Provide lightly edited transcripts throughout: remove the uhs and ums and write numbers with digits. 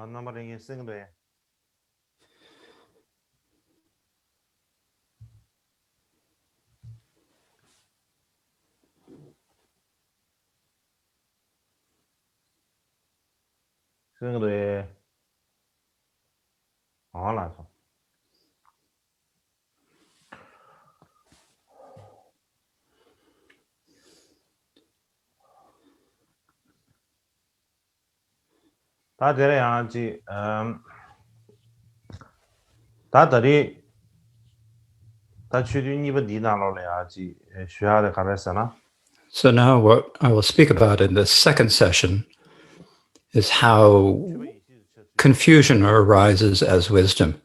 넘버링이 생도에 생도에 알아서 다 되려야지 다들이 다 취준이번 니나로래야지 쉬어야 가면서나. So now what I will speak about in this second session is how confusion arises as wisdom.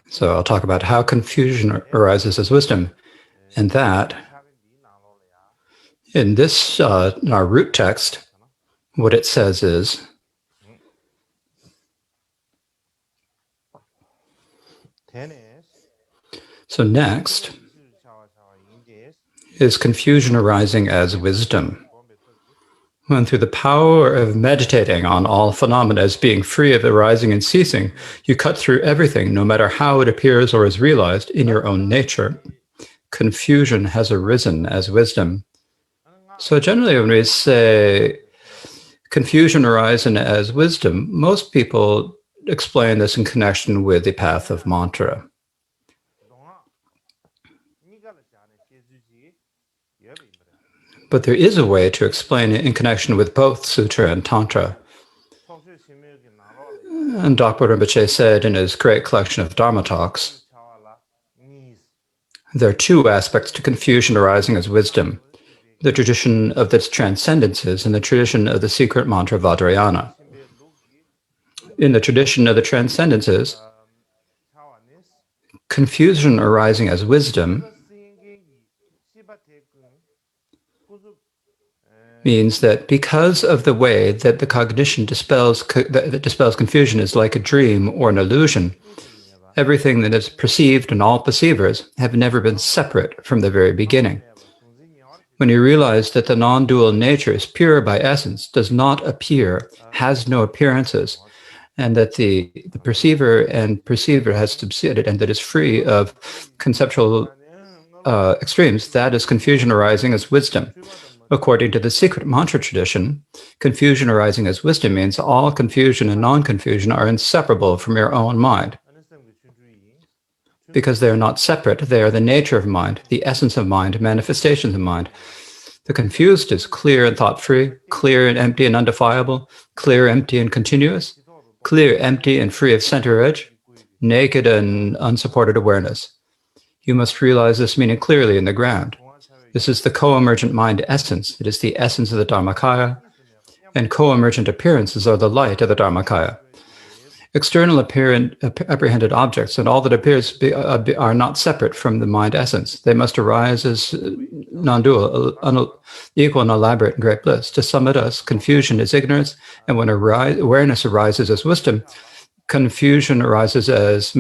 So I'll talk about how confusion arises as wisdom, and that in this, in our root text, what it says is, so next is confusion arising as wisdom. When through the power of meditating on all phenomena as being free of arising and ceasing, you cut through everything, no matter how it appears or is realized in your own nature, confusion has arisen as wisdom. So generally when we say confusion arising as wisdom, most people explain this in connection with the path of mantra. But there is a way to explain it in connection with both Sutra and Tantra. And Dr. Rinpoche said in his great collection of Dharma talks, there are two aspects to confusion arising as wisdom, the tradition of the transcendences and the tradition of the secret mantra Vajrayana. In the tradition of the transcendences, confusion arising as wisdom means that because of the way that the cognition dispels confusion is like a dream or an illusion, everything that is perceived and all perceivers have never been separate from the very beginning. When you realize that the non-dual nature is pure by essence, does not appear, has no appearances, and that the perceiver and perceiver has subsided and that is free of conceptual extremes, that is confusion arising as wisdom. According to the secret mantra tradition, confusion arising as wisdom means all confusion and non-confusion are inseparable from your own mind. Because they are not separate, they are the nature of mind, the essence of mind, manifestations of mind. The confused is clear and thought-free, clear and empty and undefiable, clear, empty and continuous, clear, empty and free of center edge, naked and unsupported awareness. You must realize this meaning clearly in the ground. This is the co-emergent mind essence. It is the essence of the Dharmakaya, and co-emergent appearances are the light of the Dharmakaya. External apprehended objects and all that appears are not separate from the mind essence. They must arise as non-dual, equal and elaborate and great bliss. To sum it up, confusion is ignorance, and when awareness arises as wisdom, confusion arises as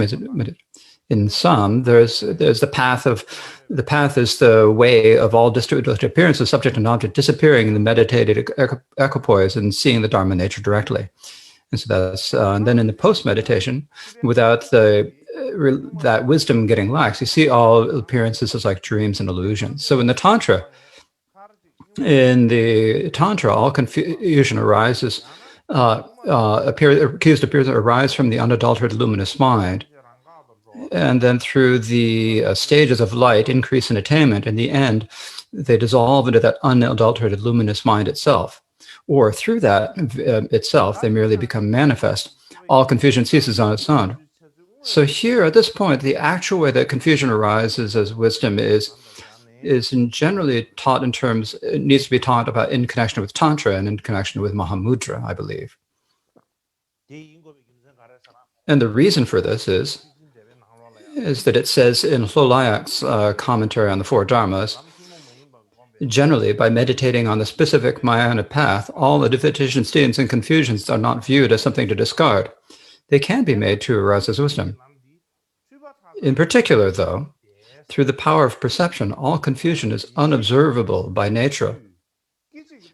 in sum, there's the path is the way of all distributed appearances, subject and object, disappearing in the meditated equipoise and seeing the Dharma nature directly. And so that's and then in the post-meditation, without that wisdom getting lax, you see all appearances as like dreams and illusions. So in the Tantra, all confusion arises, accused appearances arise from the unadulterated luminous mind. And then through the stages of light, increase in attainment, in the end, they dissolve into that unadulterated luminous mind itself. Or through that itself, they merely become manifest. All confusion ceases on its own. So here, at this point, the actual way that confusion arises as wisdom is generally taught in terms, it needs to be taught about in connection with Tantra and in connection with Mahamudra, I believe. And the reason for this is that it says in Lolayak's commentary on the Four Dharmas, generally, by meditating on the specific Mahayana path, all the deficiencies, stains, and confusions are not viewed as something to discard. They can be made to arise as wisdom. In particular, though, through the power of perception, all confusion is unobservable by nature.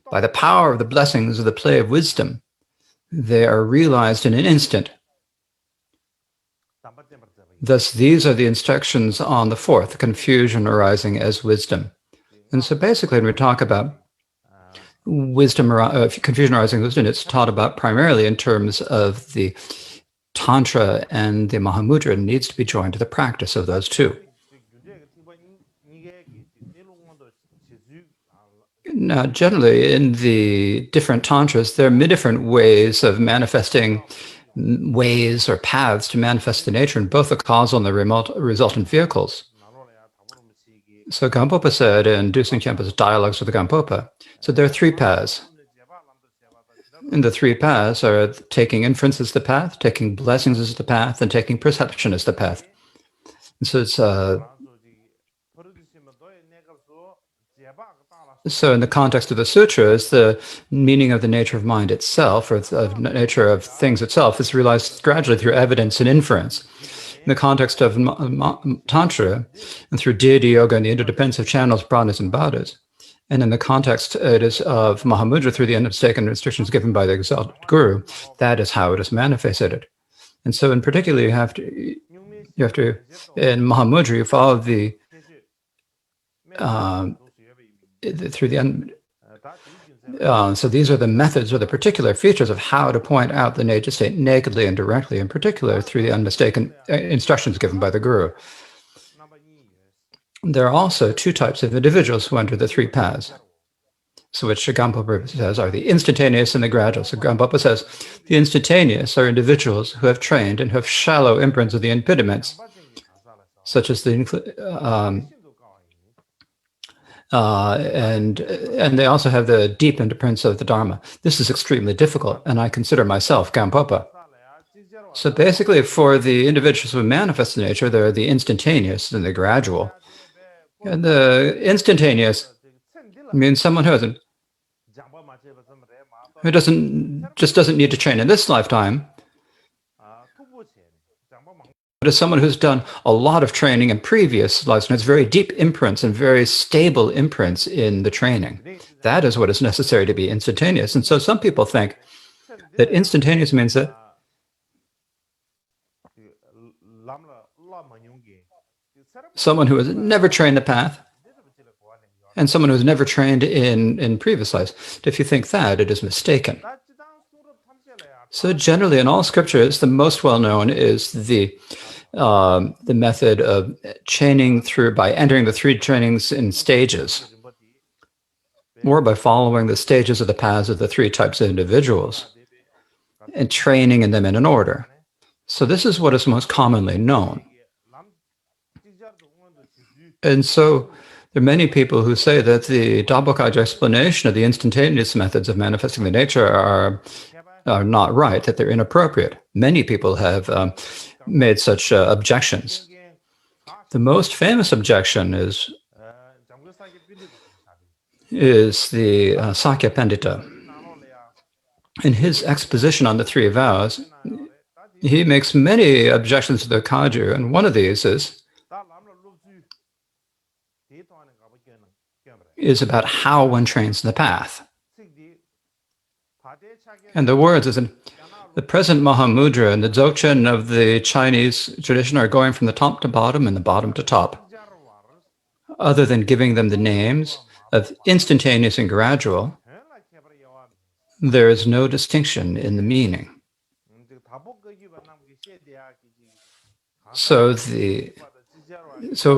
By the power of the blessings of the play of wisdom, They are realized in an instant. Thus, these are the instructions on the fourth, confusion arising as wisdom. And so basically, when we talk about wisdom, confusion arising as wisdom, it's taught about primarily in terms of the Tantra and the Mahamudra. It needs to be joined to the practice of those two. Now, generally, in the different tantras, there are different ways of manifesting ways or paths to manifest the nature in both the causal and the resultant vehicles. So Gampopa said in Dusing Khenpo's dialogues with the Gampopa, so there are three paths. And the three paths are taking inference as the path, taking blessings as the path, and taking perception as the path. And so it's so in the context of the sutras, the meaning of the nature of mind itself, or of nature of things itself, is realized gradually through evidence and inference. In the context of Tantra, and through deity yoga and the interdependency channels, pradhanas and baddhas, and in the context it is of Mahamudra through the unmistaken restrictions given by the exalted guru, that is how it is manifested. And so in particular, you have to, in Mahamudra, you follow the through the so these are the methods or the particular features of how to point out the nature state nakedly and directly, in particular through the unmistaken instructions given by the guru. There are also two types of individuals who enter the three paths, so which Gampopa says are the instantaneous and the gradual. So Gampopa says the instantaneous are individuals who have trained and who have shallow imprints of the impediments, such as the and they also have the deep imprints of the Dharma. This is extremely difficult, and I consider myself Gampopa. So basically, for the individuals who manifest in nature, there are the instantaneous and the gradual. And the instantaneous means someone who doesn't need to train in this lifetime, but as someone who's done a lot of training in previous lives and has very deep imprints and very stable imprints in the training. That is what is necessary to be instantaneous. And so some people think that instantaneous means that someone who has never trained the path and someone who has never trained in previous lives. If you think that, it is mistaken. So generally in all scriptures, the most well-known is the method of chaining through by entering the three trainings in stages, or by following the stages of the paths of the three types of individuals and training in them in an order. So this is what is most commonly known. And so there are many people who say that the Dabokaj explanation of the instantaneous methods of manifesting the nature are not right, that they're inappropriate. Many people have made such objections. The most famous objection is the Sakya Pandita. In his exposition on the three vows, he makes many objections to the Kaju, and one of these is about how one trains the path. And the words is in the present Mahamudra and the Dzogchen of the Chinese tradition are going from the top to bottom and the bottom to top. Other than giving them the names of instantaneous and gradual, there is no distinction in the meaning. So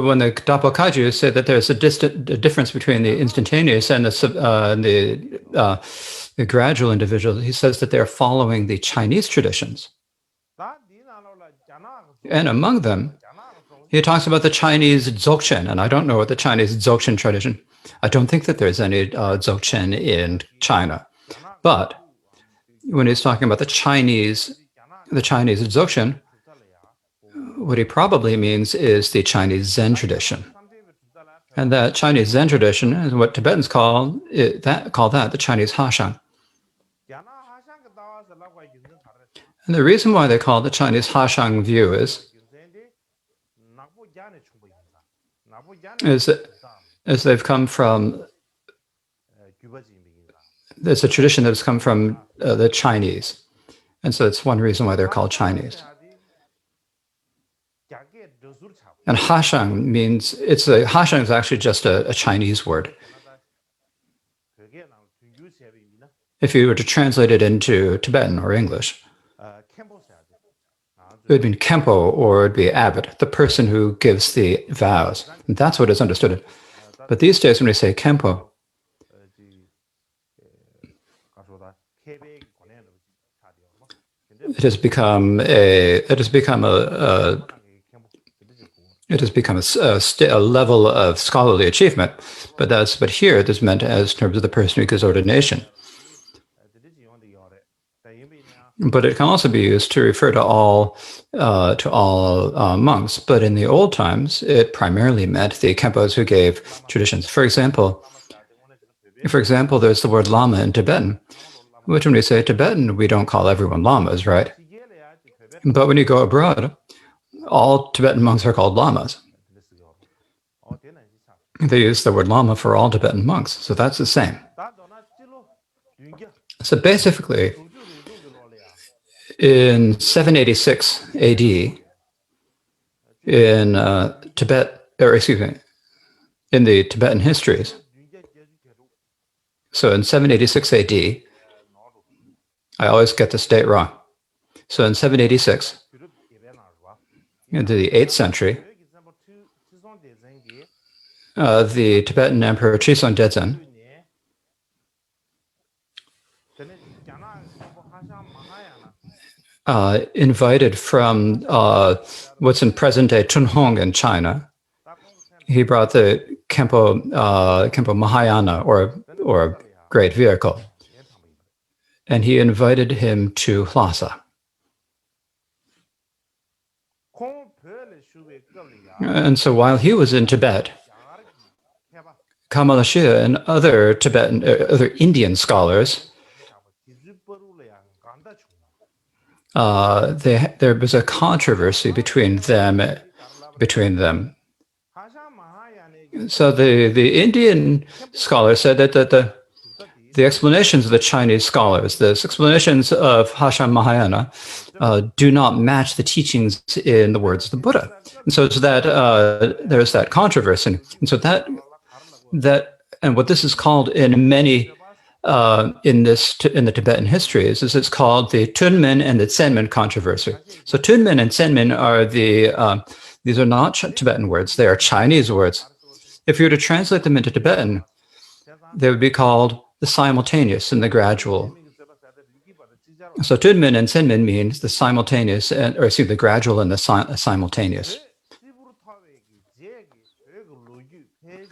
when the Dapokaju say that there's a difference between the instantaneous and the gradual individual, he says that they're following the Chinese traditions. And among them, he talks about the Chinese Dzogchen, and I don't know what the Chinese Dzogchen tradition. I don't think that there's any Dzogchen in China. But when he's talking about the Chinese Dzogchen, what he probably means is the Chinese Zen tradition. And that Chinese Zen tradition is what Tibetans call that the Chinese Hashang. And the reason why they call it the Chinese Hashang view is they've come from, there's a tradition that has come from the Chinese. And so that's one reason why they're called Chinese. And Hashang means, Hashang is actually just a Chinese word. If you were to translate it into Tibetan or English, it would mean Kempo, or it would be abbot, the person who gives the vows. And that's what is understood. But these days, when we say Kempo, it has become a level of scholarly achievement. But here it is meant as in terms of the person who gives ordination. But it can also be used to refer to all monks. But in the old times, it primarily meant the Khenpos who gave traditions. For example, there's the word lama in Tibetan, which when we say Tibetan, we don't call everyone lamas, right? But when you go abroad, all Tibetan monks are called lamas. They use the word lama for all Tibetan monks, so that's the same. So basically, in 786 AD, in in the Tibetan histories. So in 786 AD, I always get this date wrong. So in 786, into the 8th century, the Tibetan Emperor Chisung Dedzhen invited from what's in present-day Tunhong in China. He brought the Khenpo Mahayana, or Great Vehicle, and he invited him to Lhasa. And so while he was in Tibet, Kamala Shia and other Indian scholars, there was a controversy between them. So the Indian scholars said that the explanations of the Chinese scholars, the explanations of Hasham Mahayana, do not match the teachings in the words of the Buddha. And so it's that there's that controversy. And so and what this is called in many in the Tibetan histories is it's called the Tunmen and the Tsenmen controversy. So Tunmen and Tsenmen are these are not Tibetan words; they are Chinese words. If you were to translate them into Tibetan, they would be called the simultaneous and the gradual. So Tunmen and Tsenmen means the simultaneous, the gradual and the simultaneous.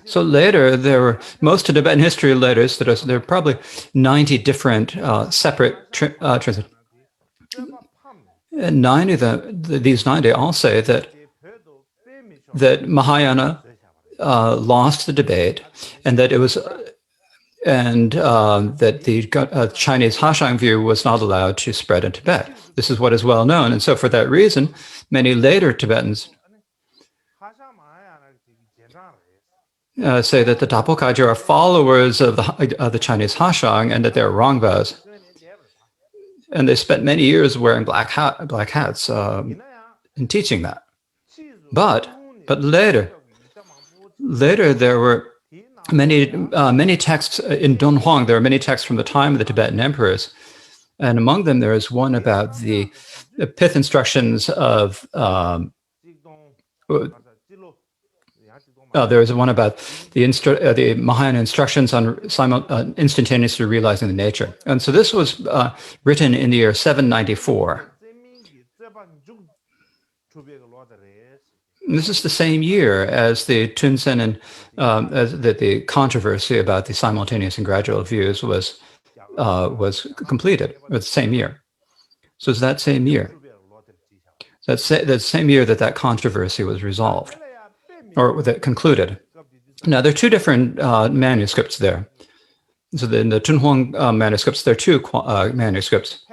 So later, there were most of Tibetan history letters there are probably 90 different separate translations. And 90 of them, these 90 all say that Mahayana lost the debate, and that it was that the Chinese Hashang view was not allowed to spread in Tibet. This is what is well known, and so for that reason, many later Tibetans say that the Tapo Kagyu are followers of the Chinese Hashang, and that they're wrongbas. And they spent many years wearing black hats and teaching that. But later there were many texts in Dunhuang. There are many texts from the time of the Tibetan emperors, and among them there is one about the pith instructions of. There is one about the Mahayana instructions on instantaneously realizing the nature. And so this was written in the year 794. And this is the same year as the Tunsen and the controversy about the simultaneous and gradual views was completed. It was the same year. So it's that same year. That's the same year that controversy was resolved, or that concluded. Now, there are two different manuscripts there. So in the Tunhuang manuscripts, there are two manuscripts.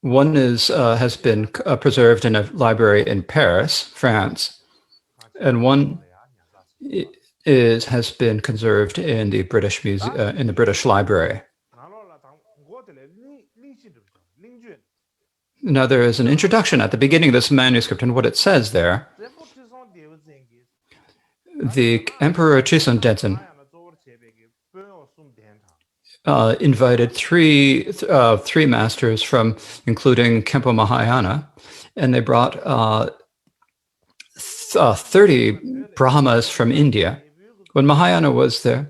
One has been preserved in a library in Paris, France, and one has been conserved in the British Library. Now, there is an introduction at the beginning of this manuscript, and what it says there, the Emperor Chisun Detsen invited three masters from, including Kempo Mahayana, and they brought 30 Brahmas from India. When Mahayana was there,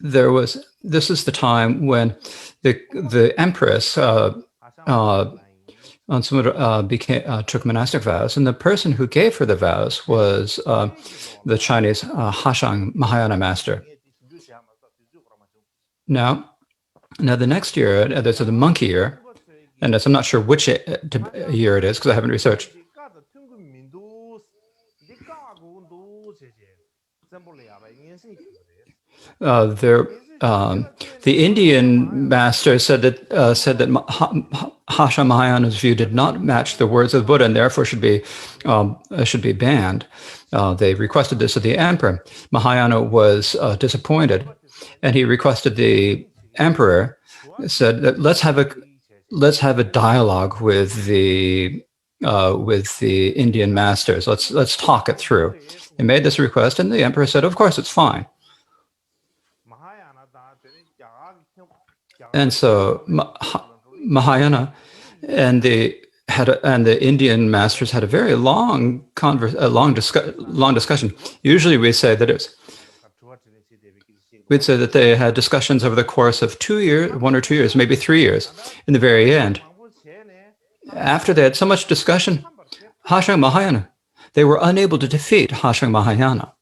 this is the time when the empress took monastic vows, and the person who gave her the vows was the Chinese Hashang Mahayana master. Now the next year, there's the monkey year, and I'm not sure which year it is because I haven't researched. The Indian master said that Hasha Mahayana's view did not match the words of Buddha and therefore should be banned. They requested this of the emperor. Mahayana was disappointed, and he requested the emperor, said that let's have a dialogue with the Indian masters. Let's talk it through. He made this request, and the emperor said, "Of course, it's fine." And so Mahayana and the Indian masters had a very long discussion. Usually, we'd say that they had discussions over the course of 2 years, 1 or 2 years, maybe 3 years. In the very end, after they had so much discussion, Hashang Mahayana, they were unable to defeat Hashang Mahayana.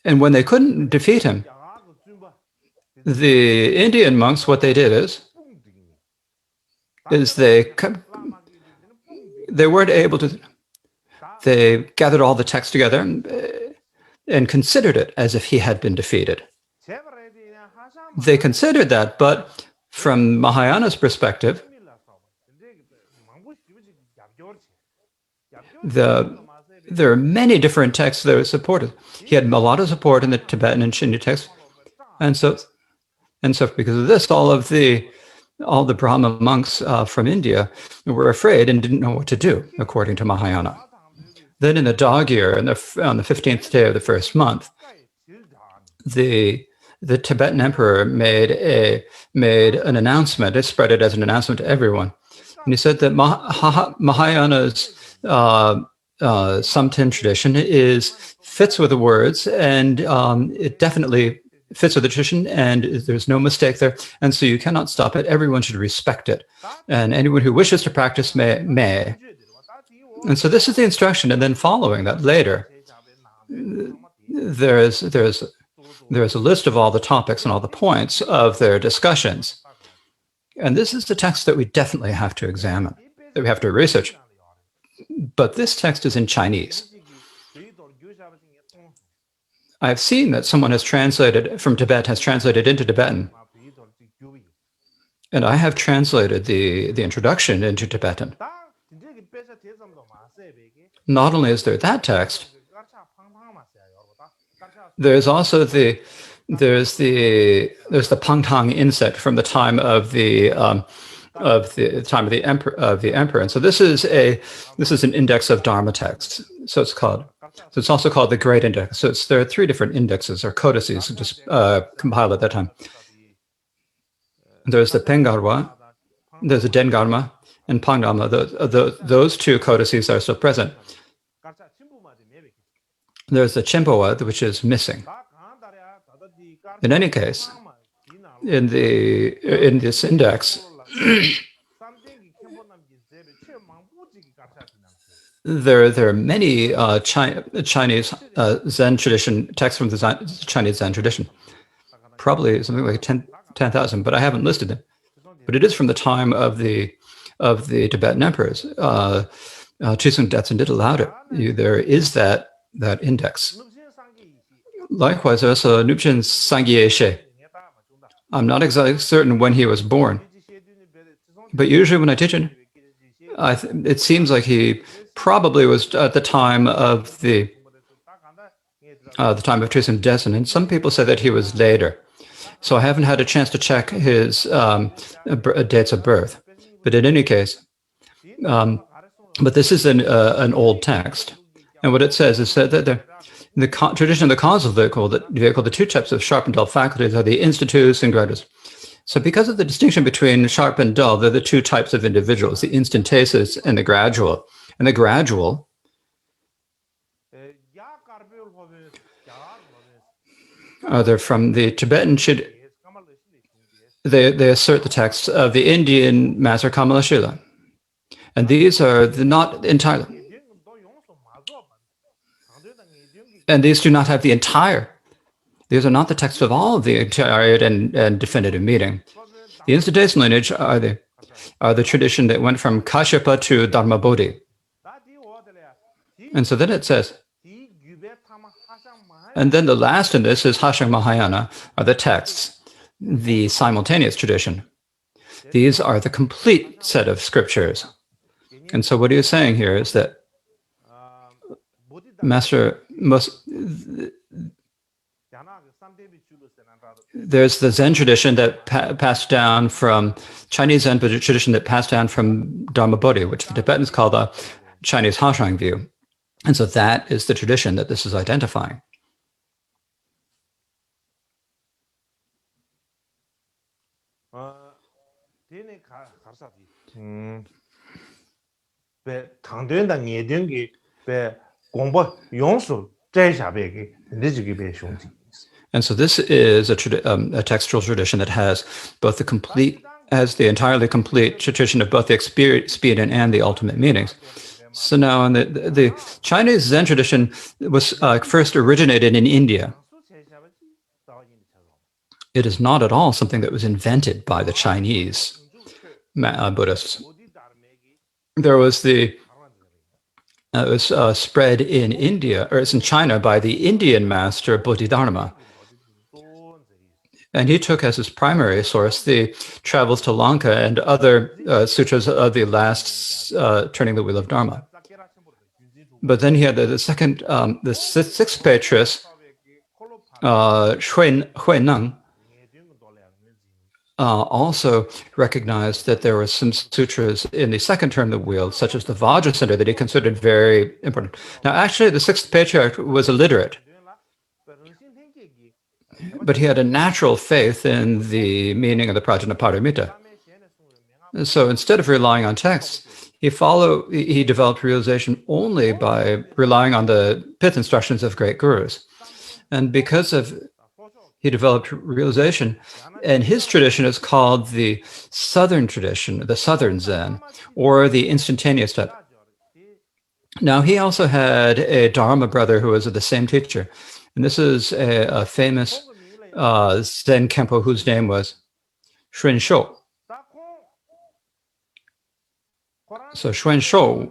And when they couldn't defeat him, the Indian monks, what they did is they weren't able to, they gathered all the text together and considered it as if he had been defeated. They considered that, but from Mahayana's perspective, there are many different texts that are supported. He had a lot of support in the Tibetan and Shinto texts, and so because of this, all the Brahma monks from India were afraid and didn't know what to do, according to Mahayana. Then in the dog year, on the 15th day of the first month, the Tibetan emperor made an announcement. It spread it as an announcement to everyone, and he said that Mahayana's Samten tradition fits with the words, and it definitely fits with the tradition, and there's no mistake there, and so you cannot stop it. Everyone should respect it, and anyone who wishes to practice may. And so this is the instruction, and then following that later, there is a list of all the topics and all the points of their discussions, and this is the text that we definitely have to examine, that we have to research. But this text is in Chinese. I've seen that someone has translated from Tibet, has translated into Tibetan. And I have translated the introduction into Tibetan. Not only is there that text, there's also the Pangtang insect from the time of the emperor, and so this is an index of Dharma texts. So it's also called the Great Index. So there are 3 different indexes or codices just compiled at that time. There's the Pengarwa, there's the Dengarma, and Pangdharma. Those 2 codices are still present. There's the Chempowa, which is missing. In any case, in this index, there are many Chinese Zen tradition texts from the Chinese Zen tradition. Probably something like 10,000, but I haven't listed them. But it is from the time of the Tibetan emperors. Chisun Detsen did allow it. There is that index. Likewise, there's Nupchen Sangye She. I'm not exactly certain when he was born, but usually when I teach it, it seems like he probably was at the time of Chisun Detsen, and some people say that he was later. So I haven't had a chance to check his dates of birth. But in any case, but this is an old text. And what it says is that the tradition of the causal vehicle, the two types of sharp and dull faculties are the institutus and gradus. So because of the distinction between sharp and dull, they're the two types of individuals, the instantaneous and the gradual. And the gradual they're from the Tibetan, they assert the texts of the Indian master Kamalashila. And these are not entirely, and these do not have the entire, these are not the texts of all of the entire and definitive meaning. The instantaneous lineage are the tradition that went from Kashyapa to Dharmabodhi. And so then it says, and then the last in this is Hashang Mahayana, are the texts, the simultaneous tradition. These are the complete set of scriptures. And so what he is saying here is that there's the Zen tradition that passed down from Chinese Zen tradition that passed down from Dharmabodhi, which the Tibetans call the Chinese Hashang view. And so that is the tradition that this is identifying. And so this is a textual tradition that has both the entirely complete tradition of both the expedient and the ultimate meanings. So now in the Chinese Zen tradition was first originated in India. It is not at all something that was invented by the Chinese Buddhists. There was it was spread in India, or it's in China, by the Indian master Bodhidharma. And he took as his primary source the Travels to Lanka and other sutras of the last turning the wheel of Dharma. But then he had the sixth patriarch, Huineng, also recognized that there were some sutras in the second term of the wheel, such as the Vajracenter, that he considered very important. Now, actually, the sixth patriarch was illiterate, but he had a natural faith in the meaning of the Prajnaparamita. So instead of relying on texts, he developed realization only by relying on the pith instructions of great gurus. And because of he developed realization, and his tradition is called the Southern tradition, the Southern Zen, or the instantaneous type. Now, he also had a Dharma brother who was the same teacher, and this is a famous Zen Kempo whose name was Xuan Shou. So Xuan Shou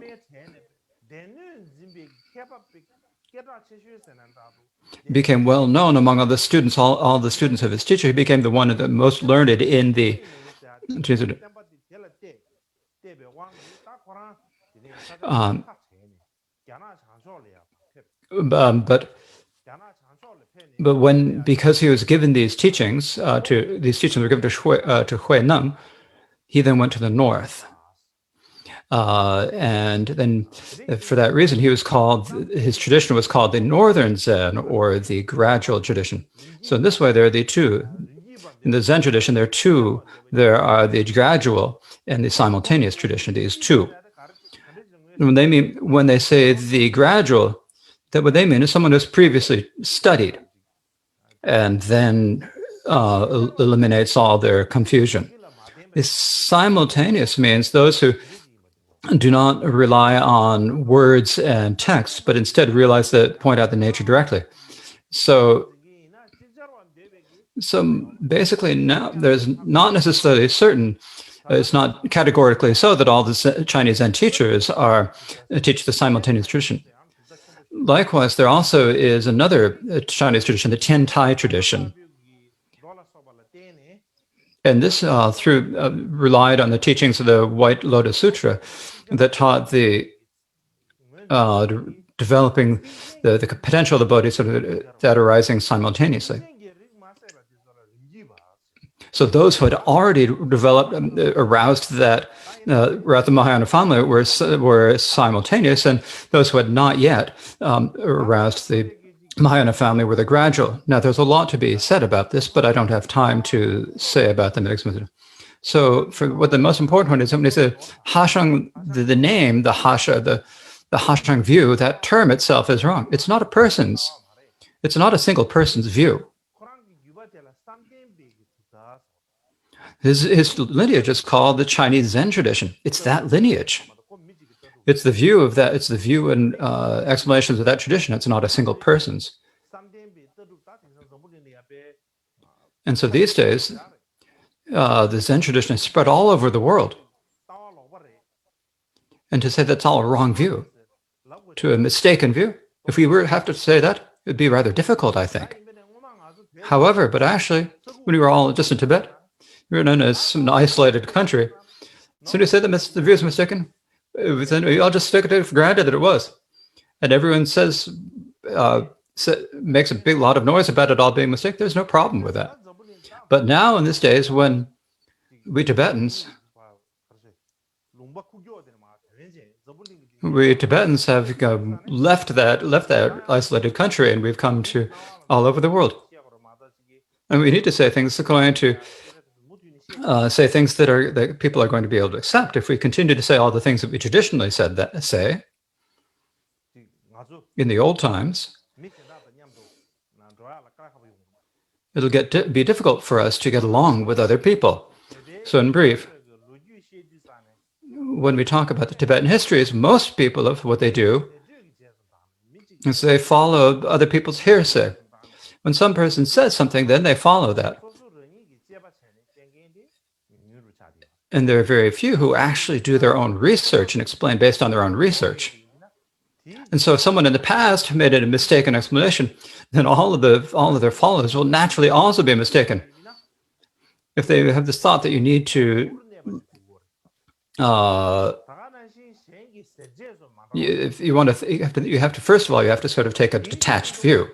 became well known among all the students, all the students of his teacher. He became the one of the most learned in the. But because he was given these teachings were given to Huineng, he then went to the north. And then for that reason, his tradition was called the Northern Zen, or the gradual tradition. So in this way, there are the two. In the Zen tradition, there are two. There are the gradual and the simultaneous tradition, these two. When they say the gradual, that what they mean is someone who's previously studied and then eliminates all their confusion. The simultaneous means those who do not rely on words and text, but instead point out the nature directly. So basically now there's not necessarily certain, it's not categorically so that all the Chinese Zen teachers teach the simultaneous tradition. Likewise, there also is another Chinese tradition, the Tian Tai tradition. And this relied on the teachings of the White Lotus Sutra that taught the developing the potential of the bodhisattva that arising simultaneously. So those who had already developed, aroused that, aroused the Mahayana family were simultaneous, and those who had not yet aroused the Mahayana family were the gradual. Now, there's a lot to be said about this, but I don't have time to say about them. So, for what the most important one is, when they say Hashang, the name, the Hasha, the Hashang view, that term itself is wrong. It's not a person's. It's not a single person's view. His lineage is called the Chinese Zen tradition. It's that lineage. It's the view of that. It's the view and explanations of that tradition. It's not a single person's. And so these days, the Zen tradition is spread all over the world. And to say that's all a wrong view, to a mistaken view, if we were have to say that, it would be rather difficult, I think. However, but actually, when we were all just in Tibet, we were in an isolated country. So to say that the view is mistaken, we all just took it for granted that it was. And everyone makes a big lot of noise about it all being mistaken. There's no problem with that. But now in these days, when we Tibetans have left that isolated country, and we've come to all over the world. And we need to say things that are going to say things that people are going to be able to accept. If we continue to say all the things that we traditionally say in the old times, it'll be difficult for us to get along with other people. So in brief, when we talk about the Tibetan histories, most people of what they do is they follow other people's hearsay. When some person says something, then they follow that. And there are very few who actually do their own research and explain based on their own research. And so if someone in the past made a mistaken explanation, then all of their followers will naturally also be mistaken. If they have this thought that you need to if you want to, you have to first of all, you have to sort of take a detached view,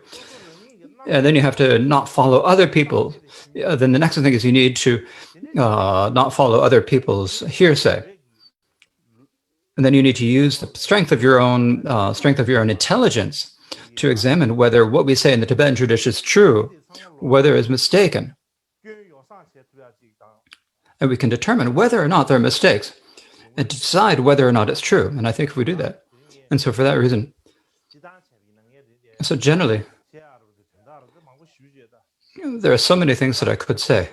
and then you have to not follow other people. Then the next thing is you need to not follow other people's hearsay, and then you need to use the strength of your own intelligence to examine whether what we say in the Tibetan tradition is true, whether it's mistaken, and we can determine whether or not there are mistakes, and decide whether or not it's true. And I think if we do that, and so for that reason, so generally, there are so many things that I could say.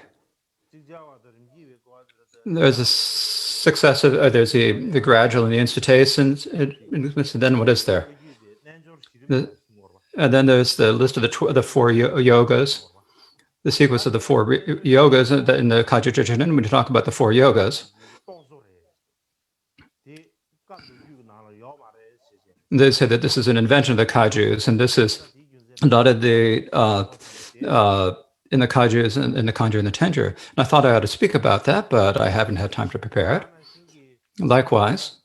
There's a successive, there's the gradual and the instantaneous, and then what is there? And then there's the list of the four yogas, the sequence of the four yogas in the Kagyu tradition. And when we talk about the four yogas, they say that this is an invention of the Kagyus, and this is not in the Kagyus, in the Kangyur and the Tengyur. And I thought I ought to speak about that, but I haven't had time to prepare it. Likewise,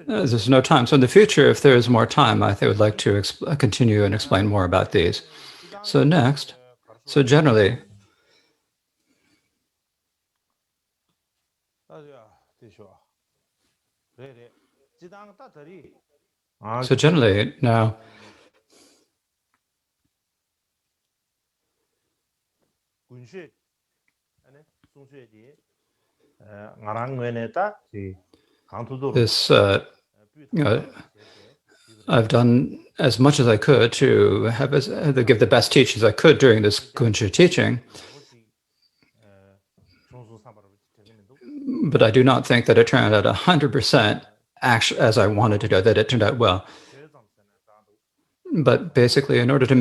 there's no time. So in the future, if there is more time, I would like to continue and explain more about these. So next, so generally, now, this I've done as much as I could to give the best teachings I could during this Gunshu teaching. But I do not think that it turned out 100% actually as I wanted to do, that it turned out well. But basically, in order to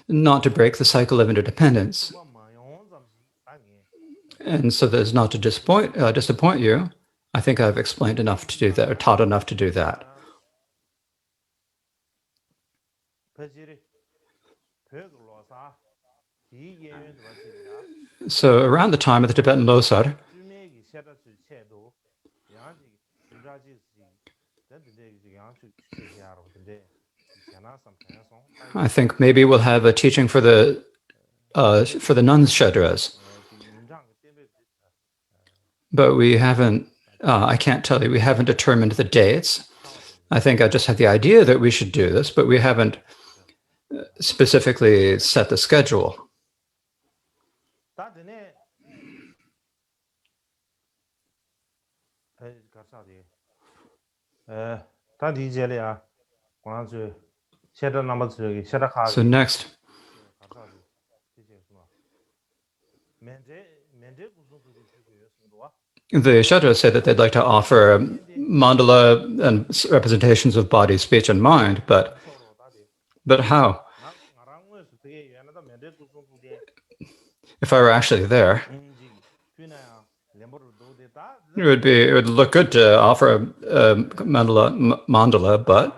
not to break the cycle of interdependence, and so that as not to disappoint you, I think I've explained enough to do that, or taught enough to do that. So around the time of the Tibetan Losar, I think maybe we'll have a teaching for the nuns shadras, but we haven't. I can't tell you. We haven't determined the dates. I think I just had the idea that we should do this, but we haven't specifically set the schedule. So next, the Shadras say that they'd like to offer mandala and representations of body, speech, and mind, but how? If I were actually there, it would look good to offer a mandala, but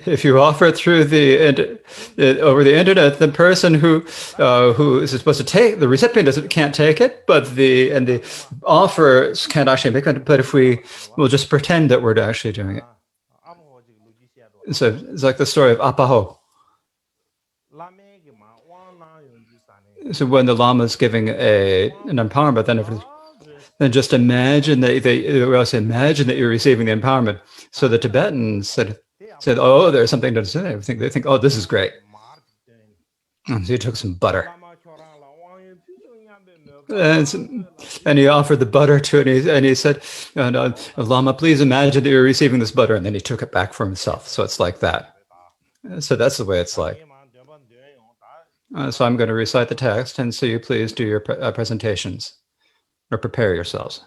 if you offer it through over the internet, the person who is supposed to take the recipient can't take it, but the offers can't actually make it. But if we'll just pretend that we're actually doing it. So it's like the story of Apaho. So when the Lama is giving an empowerment, then just imagine that imagine that you're receiving the empowerment. So the Tibetans said, "Oh, there's something to say." They think, "Oh, this is great." And so he took some butter, and he offered the butter to it, and he said, "Lama, please imagine that you're receiving this butter," and then he took it back for himself. So it's like that. So that's the way it's like. So I'm going to recite the text, and so you please do your presentations or prepare yourselves.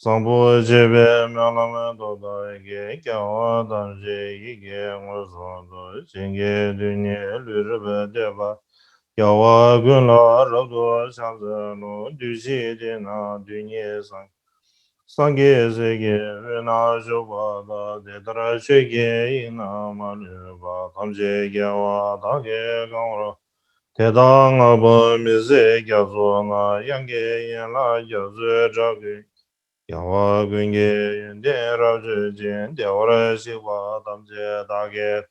Sampo jebe myalame doda ege kyawa danje ige ngozondo jinge dunye lurube deba kyawa gunla rabdo shanzano dushi dina dunye sange sege vina shubha da dedra shege ina maluba tamje kyawa dage gangro teda ngabo mize kyazo na yange yanla kyazo jage Yawa gunge yunde raju jen deora shiwa damje dage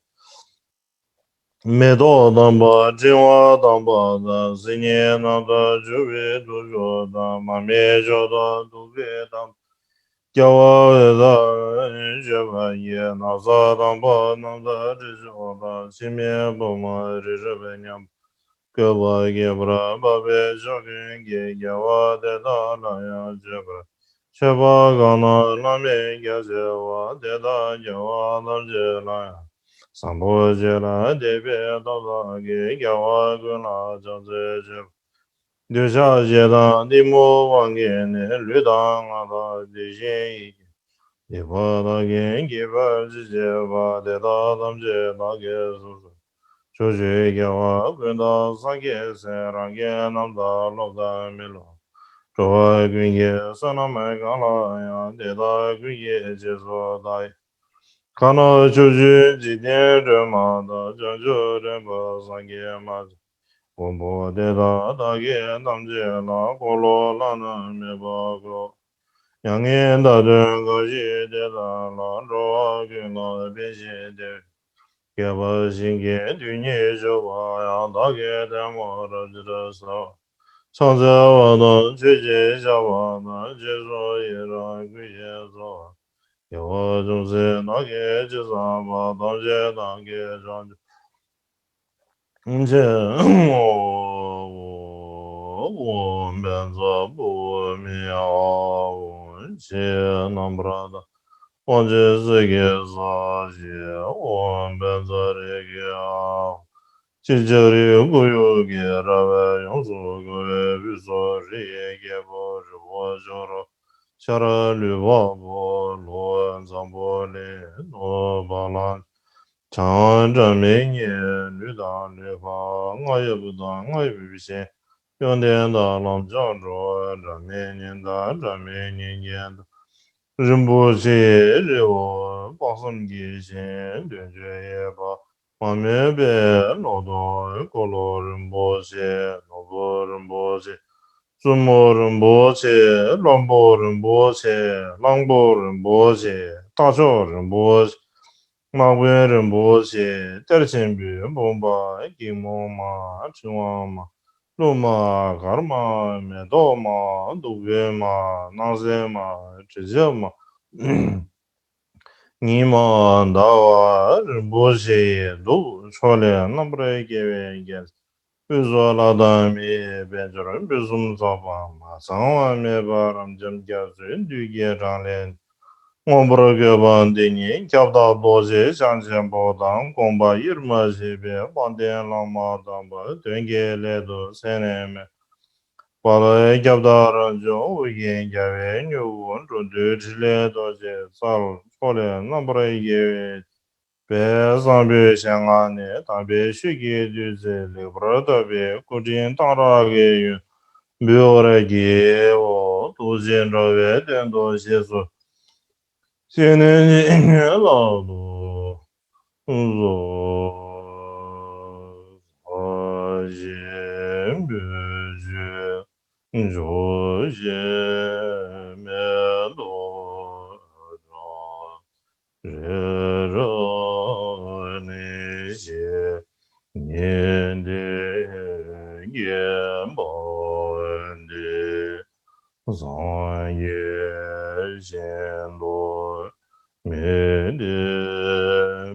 Medo damba jinwa damba da zinye nanda juwe dujo da mame joda duwe dam Yawa weda jeba ye nasa damba nanda jijo da shime buma rizhebe nyam Geba gebra babe jogun ge yawa deda laya jebra Sheba gana lame gyazewa deda gyawa namje laya Sambo jela debe dada ge gyawa guna janze jeb Dusha jeda dimo wange ne luda ngada dejen ike Deba da gen giba jijeba deda namje lage zuzu Choje gyawa gunda sange se range namda lobda milo Chowa gunge saname gala ya deda gunge jeso dai. Kana choju jiden rema da janjo remba sange maz. Gombo deda dage namje la kolo lana meba gro. Yange da denga ji deda la roa gunga benshi de. Keba shinge dunye jowa ya dage demo rajra sa. Sanze wana cheche shawana cheso yera kuye so Yawa jungse nage chisamba tamche tange chanche Nche o benza bu miya o che nambrada Onche seke sa che o benza reke Chijari guyu ge rawe yongsu guwe biso riye ge bo ribo joro Shara luwa bo lo zambo le no balan Chan zhame nye ludan lupa ngaye budan ngaye bibishe Yonten da lam jang zho zhame nyen da zhame nyen nyen da Rinpo che riwo basam ge shen dun jue ye ba Mamebe Nodo Colorimboche, Noborimboche, Sumorimboche, Lomborimboche, Langborimboche, Tajorimboche, Magwerimboche, Terchimbi, Bomba, Ekimoma, Chiwama, Luma, Karma, Medoma, Dugema, Nazema, Chijama. Nima dawa rinpoche du chole nambre gewe ges. Uzo la dami benjoro bizum zaba ma sangwa me baram jam gyazu du ge ranglen. Ngombro gyoban dini kyabda doje chanchen bodang gomba yirma jebe banden lama damba denge ledo seneme. Bala gyabda jo yen gyawe nyugun rundu chile doje sal chole nambre gewe. Bē sāmbē shēngā nē, tāmbē shūgē dūzē lēbrā tāmbē kūchīn tāngā gē yun, bē wā gē wā dūzhēn rā wē tēn tō shē sū, shē nē nē lā dō, zō, sā shēn bē shē, zhō shē mē dō, nian de yan bon de zang ye xian luo mian de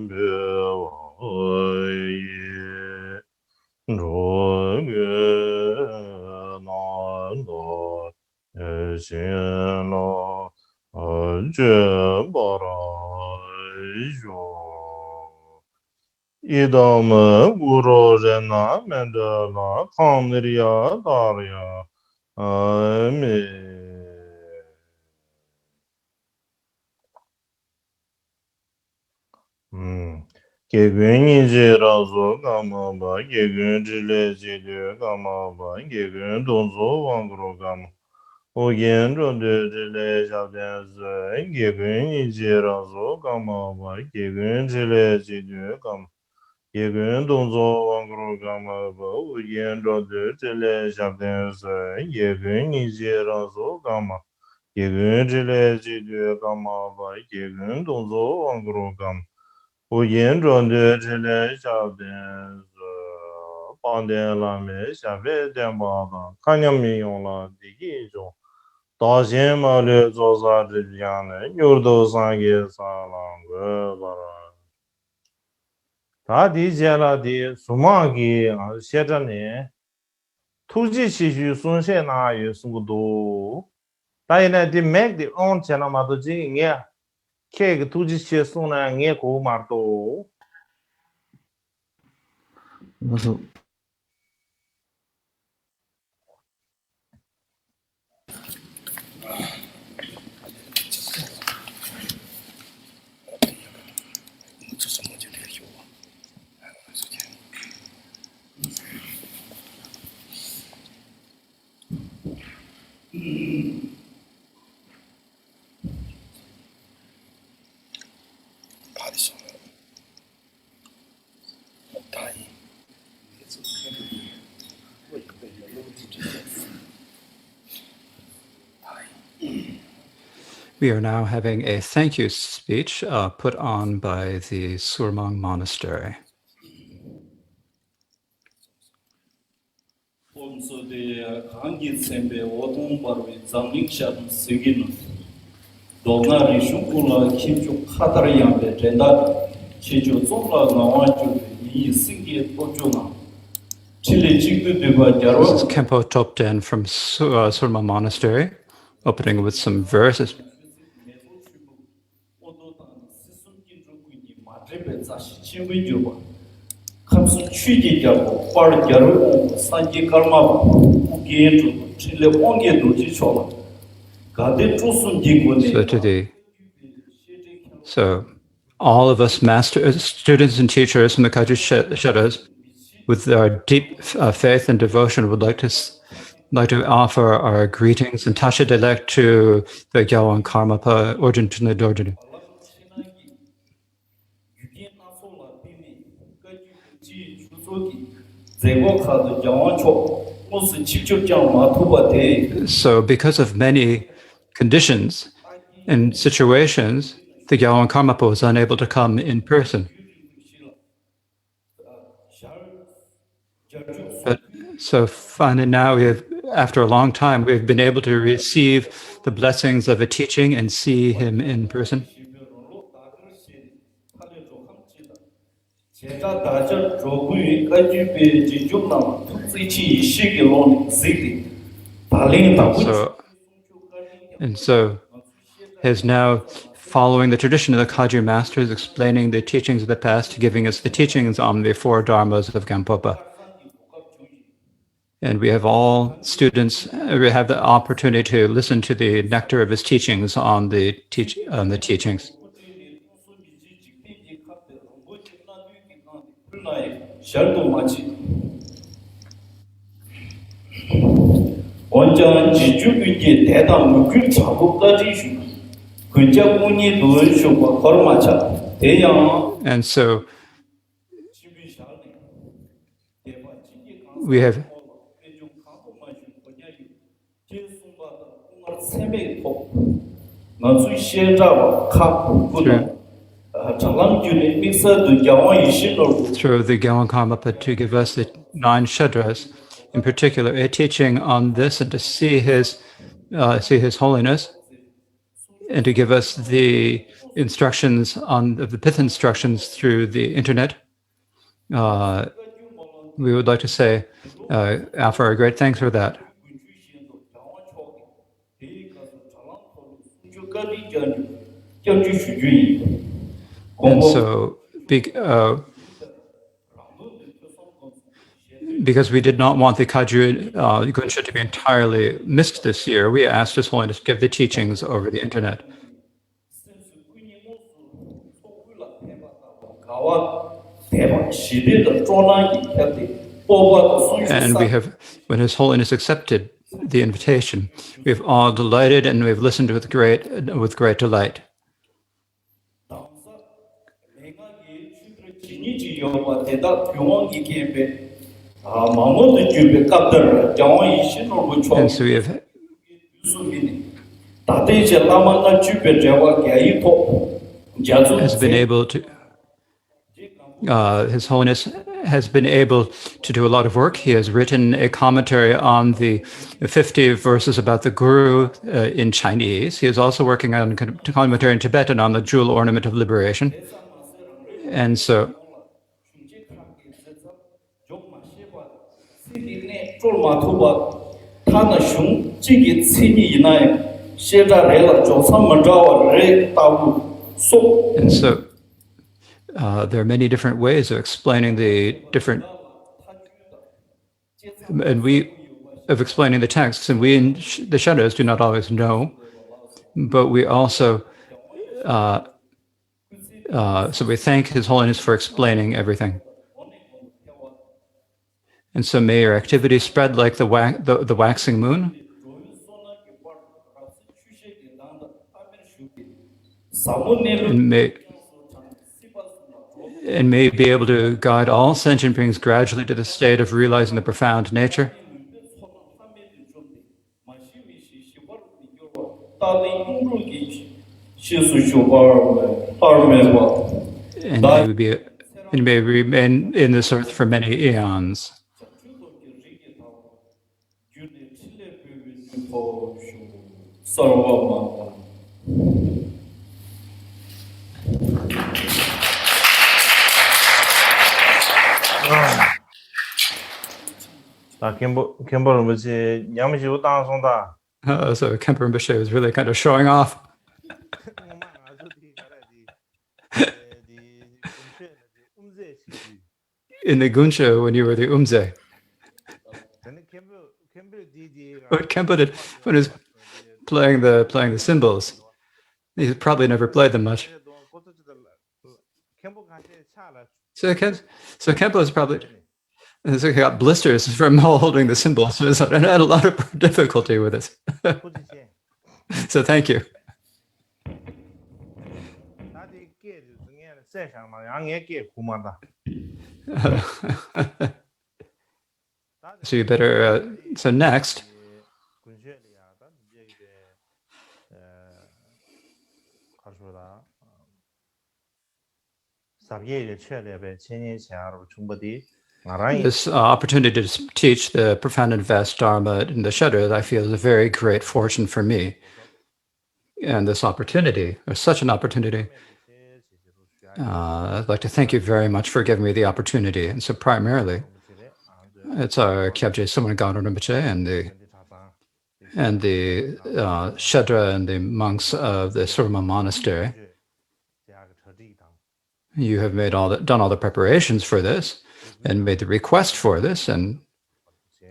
bie wang ye zhuo ge nan duo xian luo zhe ba ra idam guru rena mendela kamriya darya amen. Gegun yinji razo gama ba, gegun jile jile gama ba, gegun donzo wangro gama. Ogen ronde jile shabden ze, gegun yinji razo gama ba, gegun jile jile gama. Yegun donzo wangro gama ba, ogen ronde jile shabden ze, gegun yinji razo gama. Gegun jile jile gama ba, gegun donzo wangro gama. 无言中的这类小店是饭店拉面下饭店吧的，看见没有了第一种，大型马路做啥这样的，有的三个三两个吧了，他提前了的数码给啊写着呢，土地继续损失哪有什么多，但是呢的买的按钱了嘛都这样，开个土地去送呢，也够嘛多。 그래서 We are now having a thank you speech put on by the Surmang Monastery. This is Kempo Topten from Surmang Monastery, opening with some verses. So all of us students and teachers in the Kaju Shadows, with our deep faith and devotion, would like to offer our greetings and Tasha Delek to the Gyawan Karmapa Orjun Tune Dorjun. So because of many conditions and situations, the Gyalwang Karmapa was unable to come in person. But so finally now after a long time, we've been able to receive the blessings of a teaching and see him in person. So is now following the tradition of the Kagyu masters, explaining the teachings of the past, giving us the teachings on the four dharmas of Gampopa. And we have all students, we have the opportunity to listen to the nectar of his teachings on the teachings. And so we have through the Gyalwang Karmapa to give us the 9 Shadras, in particular, a teaching on this, and to see his holiness, and to give us the instructions on the pith instructions through the internet. We would like to say, offer our great thanks for that. And so, because we did not want the Kagyu Gunsha to be entirely missed this year, we asked His Holiness to give the teachings over the internet. And we have, when His Holiness accepted the invitation, we've all delighted and we've listened with great delight. And so we have has been able to His Holiness has been able to do a lot of work. He has written a commentary on the 50 verses about the Guru in Chinese. He is also working on a commentary in Tibetan on the jewel ornament of liberation. And so there are many different ways of explaining the different, of explaining the texts, and we in the shadows do not always know, but we also, so we thank His Holiness for explaining everything. And so may your activity spread like the waxing moon. And may be able to guide all sentient beings gradually to the state of realizing the profound nature. And may remain in this earth for many eons. So Khenpo Rinpoche was really kind of showing off. In the Gunsha, when you were the Umze. What Khenpo did when he was playing the cymbals, he probably never played them much. So Khenpo is probably. So he got blisters from holding the cymbals, and I had a lot of difficulty with it. So thank you. So you better. So next, this opportunity to teach the profound and vast Dharma in the Shuddha, I feel, is a very great fortune for me. And this opportunity, or such an opportunity, I'd like to thank you very much for giving me the opportunity. And so primarily, it's our Kyabje Saman Gaon Rinpoche and the Shudra and the monks of the Surma Monastery. You have done all the preparations for this and made the request for this. And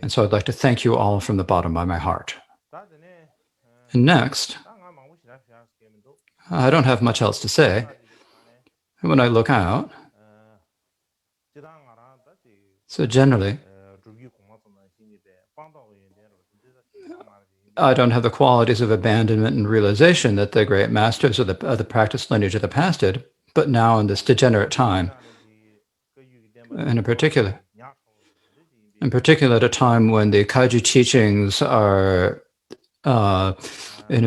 so I'd like to thank you all from the bottom of my heart. And next, I don't have much else to say. When I look out, so generally, I don't have the qualities of abandonment and realization that the great masters of the practice lineage of the past did, but now in this degenerate time, and in particular at a time when the Kaiji teachings are in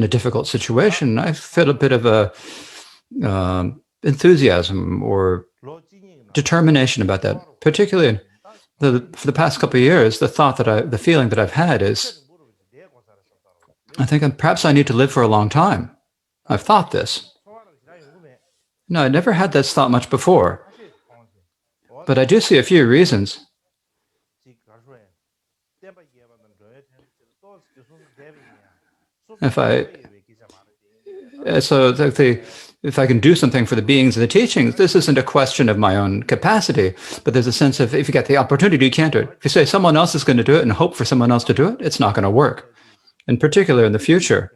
a difficult situation, I feel a bit of a enthusiasm or determination about that. Particularly for the past couple of years, the feeling that I've had is, I think perhaps I need to live for a long time. I've thought this. No, I never had this thought much before. But I do see a few reasons. If I can do something for the beings of the teachings, this isn't a question of my own capacity, but there's a sense of, if you get the opportunity, you can't do it. If you say someone else is going to do it and hope for someone else to do it, it's not going to work. In particular, in the future,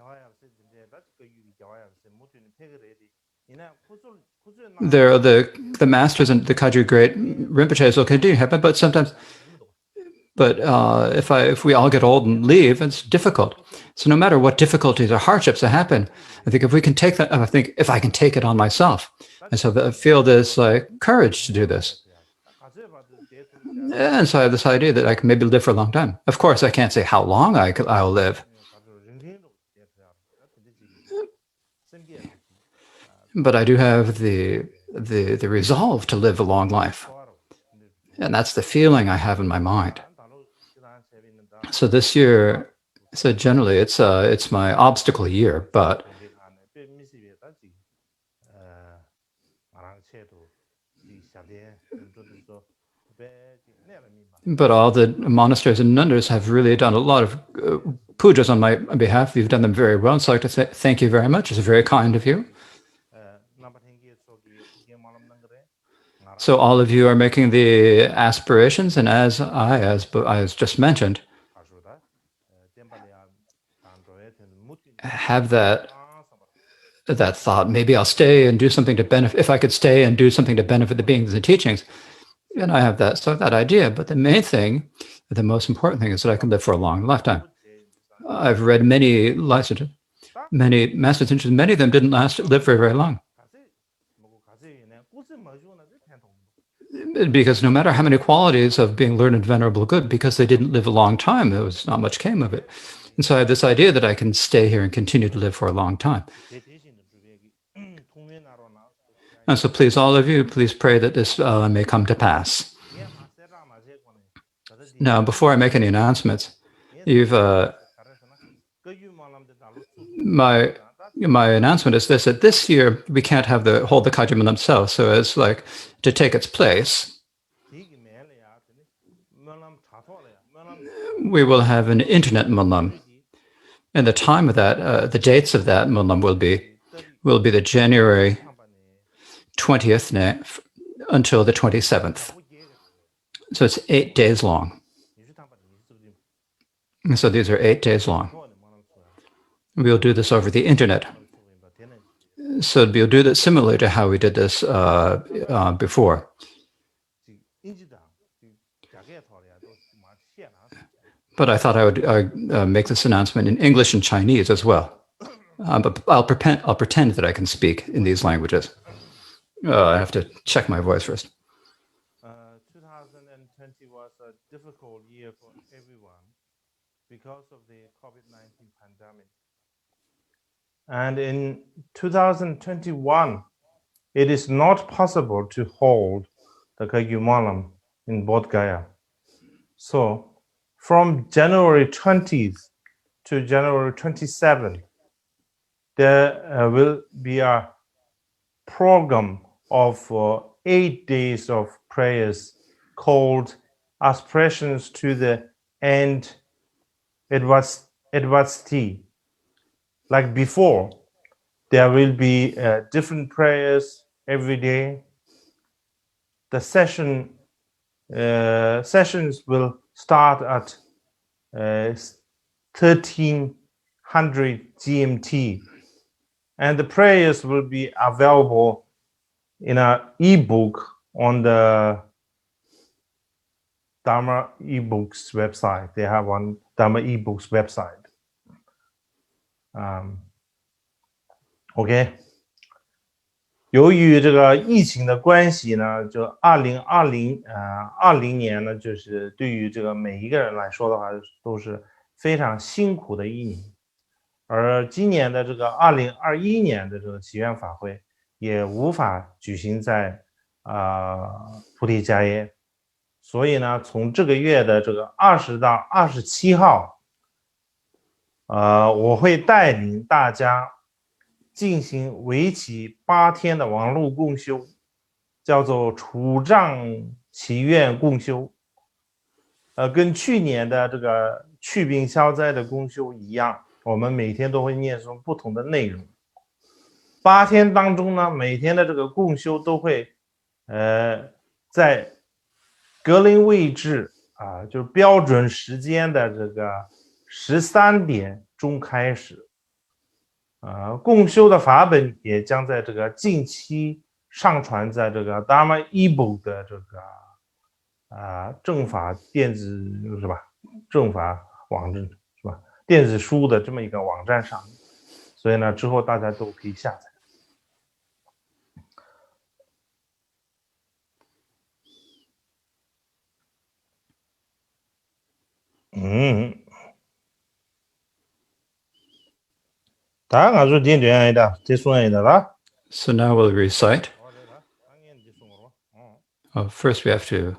there are the masters and the Kagyu great Rinpoches will continue to happen, but sometimes, if we all get old and leave, it's difficult. So no matter what difficulties or hardships that happen, I think if we can take that, I think if I can take it on myself, and so I feel this courage to do this. And so I have this idea that I can maybe live for a long time. Of course, I can't say how long I'll live. But I do have the resolve to live a long life. And that's the feeling I have in my mind. So this year, so generally it's my obstacle year, but all the monasteries and nundas have really done a lot of pujas on my behalf. You've done them very well. So I'd like to thank you very much. It's very kind of you. So all of you are making the aspirations, and as I just mentioned, have that thought, maybe I'll stay and do something to benefit, if I could stay and do something to benefit the beings and the teachings. And I have that idea. But the main thing, the most important thing, is that I can live for a long lifetime. I've read many master teachers, many of them didn't live very, very long. Because no matter how many qualities of being learned and venerable good, because they didn't live a long time, there was not much came of it. And so I have this idea that I can stay here and continue to live for a long time. And so please, all of you, please pray that this may come to pass. Now, before I make any announcements, my announcement is this, that this year we can't hold the Kajima themselves, so as to take its place, we will have an internet Munlam. And the time of that, the dates of that Munlam will be the January 20th until the 27th. So it's 8 days long. And so these are 8 days long. We'll do this over the internet. So we'll do that similarly to how we did this before. But I thought I would make this announcement in English and Chinese as well. But I'll pretend that I can speak in these languages. I have to check my voice first. 2020 was a difficult year for everyone because of the COVID-19 pandemic. And in 2021, it is not possible to hold the Kagyu in Bodh Gaya. So from January 20th to January 27th, there will be a program of 8 days of prayers called Aspirations to the End Adversity. Like before, there will be different prayers every day. The sessions will start at 1300 GMT, and the prayers will be available in an ebook on the Dharma eBooks website. They have one Dharma eBooks website. OK， 由于这个疫情的关系呢，就2020年呢，就是对于这个每一个人来说的话，都是非常辛苦的一年。而今年的这个2021年的这个祈愿法会也无法举行在菩提迦耶，所以呢，从这个月的这个20到27号，我会带领大家进行为期8天的网络共修，叫做除障祈愿共修。跟去年的这个祛病消灾的共修一样，我们每天都会念诵不同的内容。8天当中呢，每天的这个共修都会在格林位置就是标准时间的这个13点钟开始。共修的法本也将在这个近期上传在这个 Dharma eBook 的这个正法电子是吧？正法网站是吧？电子书的这么一个网站上，所以呢，之后大家都可以下载。So now we'll recite. First we have to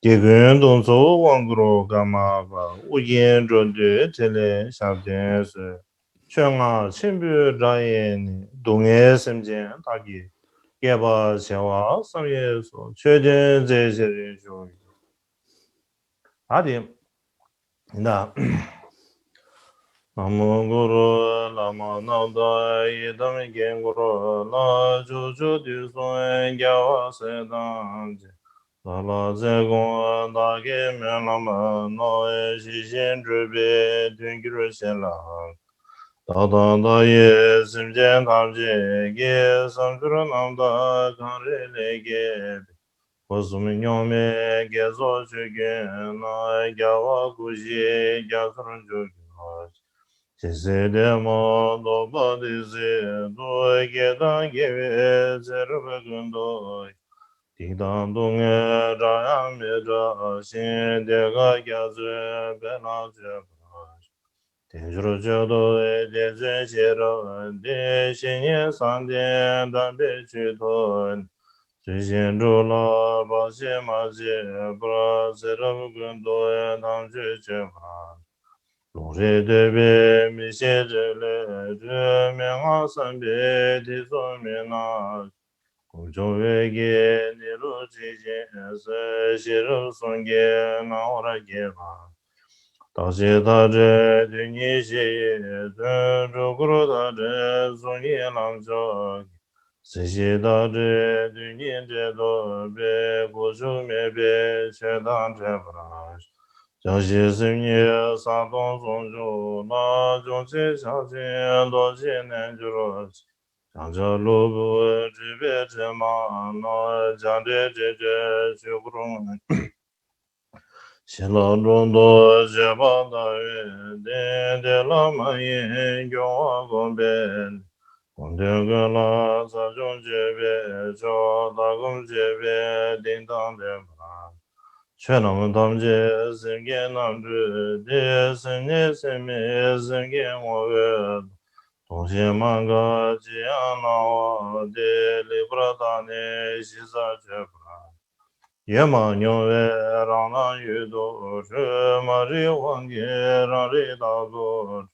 개근 동서 왕그로 가마바 우연 존재 텔레 샤덴스 청아 신부라인 동해 semjen 타기 개바 샤와 삼예소 최전 제제를 줘 아디 나 남무구로 라마나다 이담의 겐구로 나주주디소엔 겨와세단지 라라제공 나게 면라마 너의 시신 주비 둥기로 신라 다다다의 심전 감지게 성주로 남다 강리레게 고수민 용매 계속 주긴 나의 겨와 구시 겨서는 주긴 제세대모 노바디세 도에게 당기에 제르베근도 디담동에 라야메라 신대가 야즈 베나제 대주로저도 대제제로 대신에 산대 담배주돈 주신주라 바시마제 브라제르근도에 남주제마 로제데베 미세제레 주명하산베 디소미나 고조웨게 니루지제세 시루송게 나오라게바 다시다제 드니시에 드루그로다제 송이남적 世界大志对念这多别过手灭别全当这不拉。江西生业山东松州那中气上进多些年就了。上这路不知别这马那江这学不中。新郎中多结巴大运，点点浪漫烟，叫我公边。光天个啦，三兄姐别，叫大公姐别，叮当别吧。全他们姐，生给男主的，生你生命，生给我的。同心满个吉安那我的，离不了大年，西山绝不啦。野马牛喂，让那鱼多吃，马里黄给让里大多。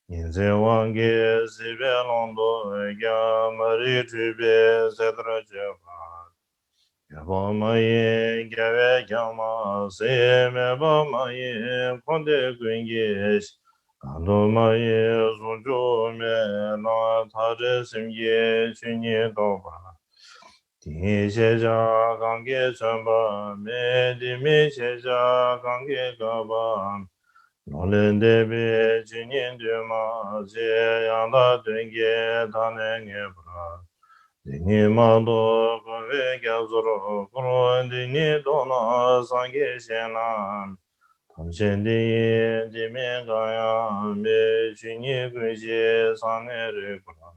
人在黄给西边浪多，呀马里这边在这结巴。野巴马耶，野喂野马，谁没巴马耶，狂的滚给。干多马耶，送酒面，那他这生意去年到吧。天下家刚给全把，没的没写下刚给个把，老人的别今年的嘛，这样的对给他那年不啦，你嘛多个月叫做了，个人的你多那三个先啦，他现的的面个呀，没去年过节三年的不啦。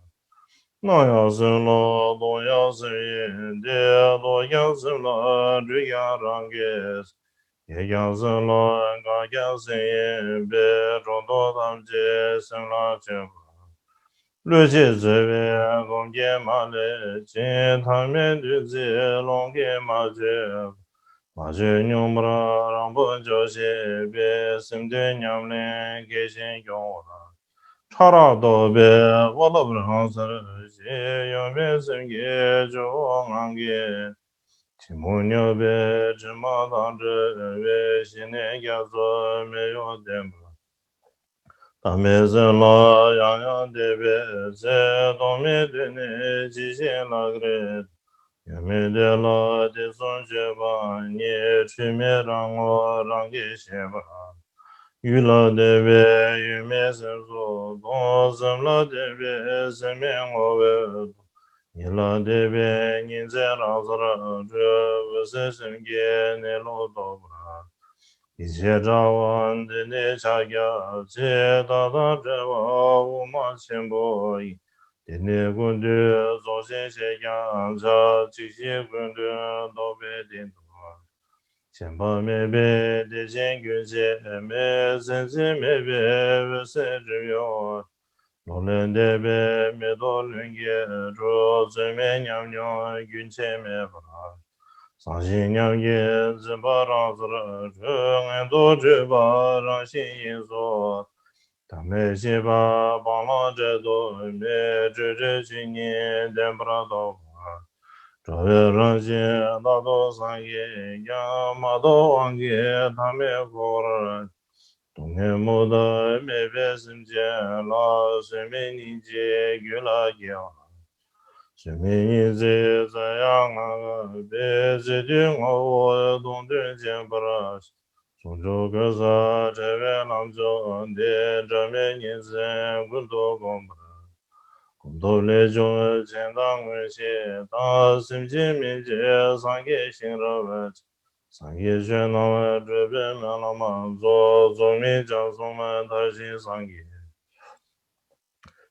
那要是了，多要是人的，多要是了，这样让给，也要是了，个要是人别找到他们这生了这个，乱七这边公家嘛的，见他们的这弄给嘛这，嘛这牛不啦，让不叫些别生的娘们给先用了。查拉多别，我都不上是些，永别生给就俺给，亲母牛别，芝麻当着别，新年家做没有点不，大没生了样样的别，这东没对你极限那个人，也没得了的送去吧，你去没让我让给些吧。娱乐的别，玉面神说，东生了的别，生命我为。你了的别，你在老子了，这不是生给你老多不啦？一切找完的你查呀，这大大这我无马前不一。天天滚的，早些些养着，这些滚的都别定多。前方没别的前军些，没甚至没别不是只有，老人的别没多人也着，正面娘娘云前没法，伤心娘也只把让子了，这俺多只把让心因说，他没些把帮忙这多没这今年见不到道。这月人间大多三夜，呀马多王爷他没过了，冬天没得没别生间了，生命年纪越来越好，生命年纪这样啊，别这点我冬天见不了，从这个啥这边浪中的这面年纪滚多光不。多来中前当关系，当心情面接上给心热问，上给全脑问这边没那么做面将送们他心上给，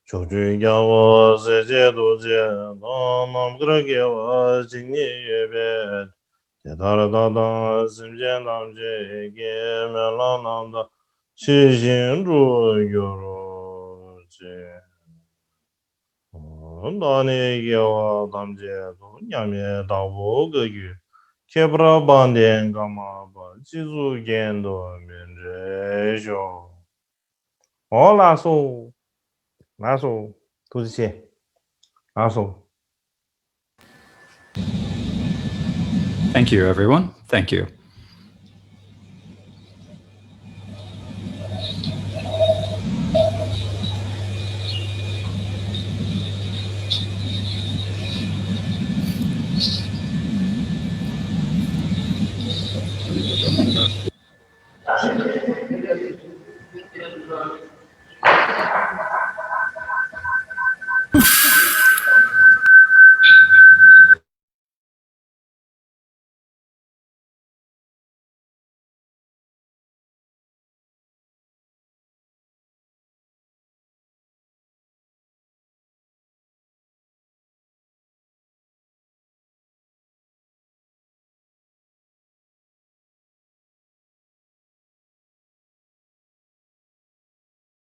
求君叫我世界多见，能不能给我今年月别，接他的搭档心间当这给没老难的，细心注有罗见。那你给我当街头，下面到5个月，开不了半天干嘛吧？记住监督面这些，哦，那说，都是钱，那说。Thank you, everyone. Thank you.